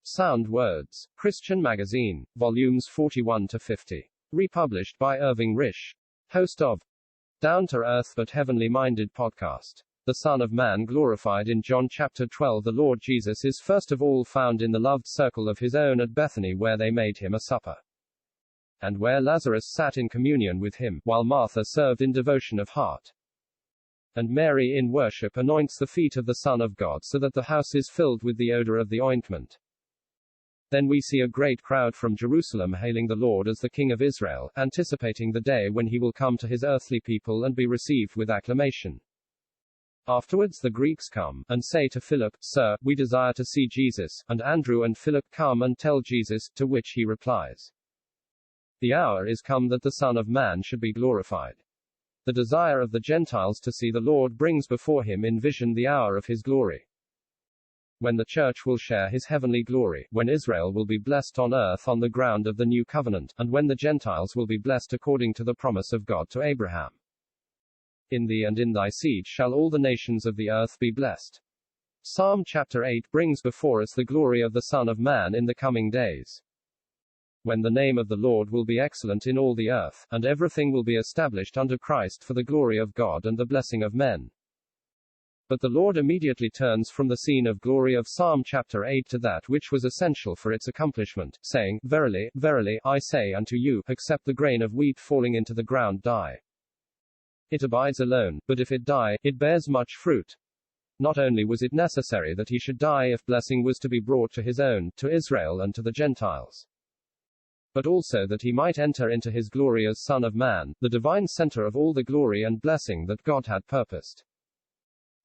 Sound Words. Christian Magazine. Volumes 41-50. Republished by Irving Risch. Host of Down-to-Earth but Heavenly-Minded Podcast. The Son of Man glorified. In John chapter 12, the Lord Jesus is first of all found in the loved circle of his own at Bethany, where they made him a supper, and where Lazarus sat in communion with him, while Martha served in devotion of heart. And Mary in worship anoints the feet of the Son of God, so that the house is filled with the odor of the ointment. Then we see a great crowd from Jerusalem hailing the Lord as the King of Israel, anticipating the day when he will come to his earthly people and be received with acclamation. Afterwards the Greeks come, and say to Philip, "Sir, we desire to see Jesus," and Andrew and Philip come and tell Jesus, to which he replies, "The hour is come that the Son of Man should be glorified." The desire of the Gentiles to see the Lord brings before him in vision the hour of his glory, when the church will share his heavenly glory, when Israel will be blessed on earth on the ground of the new covenant, and when the Gentiles will be blessed according to the promise of God to Abraham. In thee and in thy seed shall all the nations of the earth be blessed. Psalm chapter 8 brings before us the glory of the Son of Man in the coming days, when the name of the Lord will be excellent in all the earth, and everything will be established under Christ for the glory of God and the blessing of men. But the Lord immediately turns from the scene of glory of Psalm chapter 8 to that which was essential for its accomplishment, saying, "Verily, verily, I say unto you, except the grain of wheat falling into the ground die, it abides alone, but if it die, it bears much fruit." Not only was it necessary that he should die if blessing was to be brought to his own, to Israel and to the Gentiles, but also that he might enter into his glory as Son of Man, the divine center of all the glory and blessing that God had purposed.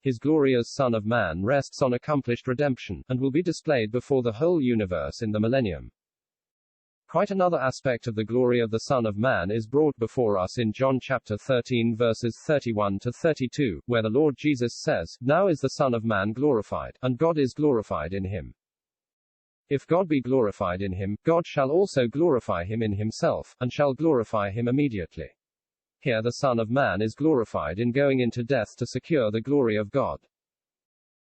His glory as Son of Man rests on accomplished redemption, and will be displayed before the whole universe in the millennium. Quite another aspect of the glory of the Son of Man is brought before us in John chapter 13 verses 31-32, where the Lord Jesus says, "Now is the Son of Man glorified, and God is glorified in him. If God be glorified in him, God shall also glorify him in himself, and shall glorify him immediately." Here the Son of Man is glorified in going into death to secure the glory of God.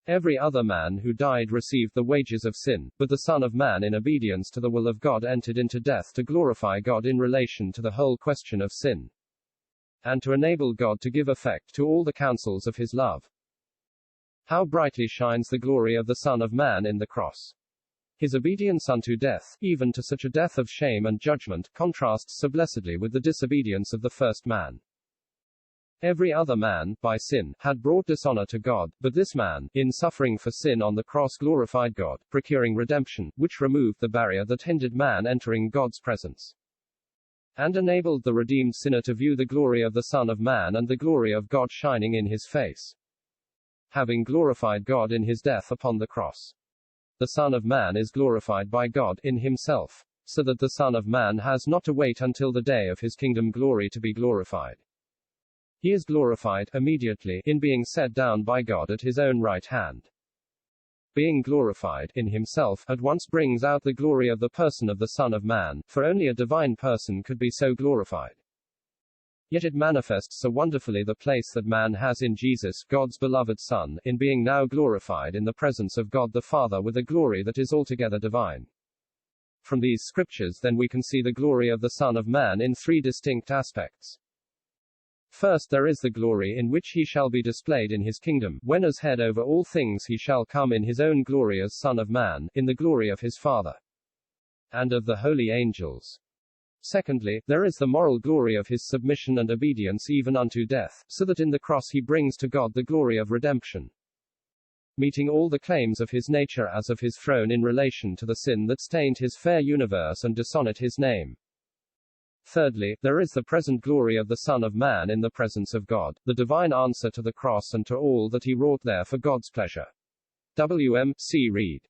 Every other man who died received the wages of sin, but the Son of Man in obedience to the will of God entered into death to glorify God in relation to the whole question of sin, and to enable God to give effect to all the counsels of his love. How brightly shines the glory of the Son of Man in the cross! His obedience unto death, even to such a death of shame and judgment, contrasts so blessedly with the disobedience of the first man. Every other man, by sin, had brought dishonor to God, but this man, in suffering for sin on the cross, glorified God, procuring redemption, which removed the barrier that hindered man entering God's presence, and enabled the redeemed sinner to view the glory of the Son of Man and the glory of God shining in his face. Having glorified God in his death upon the cross, the Son of Man is glorified by God in himself, so that the Son of Man has not to wait until the day of his kingdom glory to be glorified. He is glorified immediately in being set down by God at his own right hand. Being glorified in himself at once brings out the glory of the person of the Son of Man, for only a divine person could be so glorified. Yet it manifests so wonderfully the place that man has in Jesus, God's beloved Son, in being now glorified in the presence of God the Father with a glory that is altogether divine. From these scriptures then we can see the glory of the Son of Man in three distinct aspects. First, there is the glory in which he shall be displayed in his kingdom, when as head over all things he shall come in his own glory as Son of Man, in the glory of his Father, and of the holy angels. Secondly, there is the moral glory of his submission and obedience even unto death, so that in the cross he brings to God the glory of redemption, meeting all the claims of his nature as of his throne in relation to the sin that stained his fair universe and dishonored his name. Thirdly, there is the present glory of the Son of Man in the presence of God, the divine answer to the cross and to all that he wrought there for God's pleasure. W.M.C. Reed.